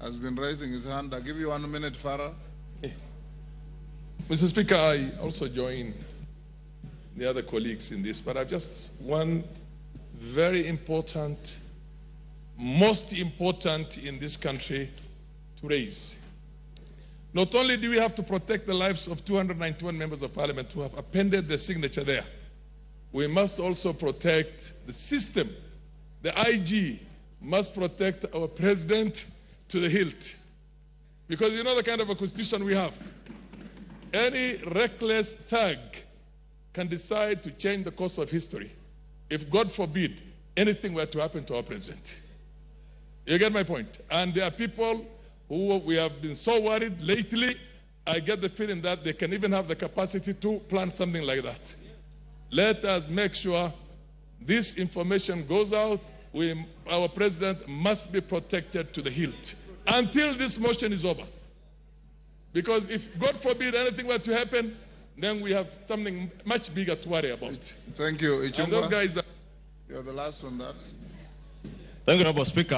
has been raising his hand. I'll give you 1 minute, Farah. Mr. Speaker, I also join the other colleagues in this, but I have just one very important, most important in this country to raise. Not only do we have to protect the lives of 291 members of parliament who have appended their signature there, we must also protect the system. The IG must protect our president to the hilt. Because you know the kind of a constitution we have. Any reckless thug can decide to change the course of history if, God forbid, anything were to happen to our president. You get my point? And there are people who we have been so worried lately. I get the feeling that they can even have the capacity to plan something like that. Let us make sure this information goes out. Our president must be protected to the hilt until this motion is over. Because if, God forbid, anything were to happen, then we have something much bigger to worry about. Thank you. And those guys you're the last one there. Thank you, Mr. Speaker.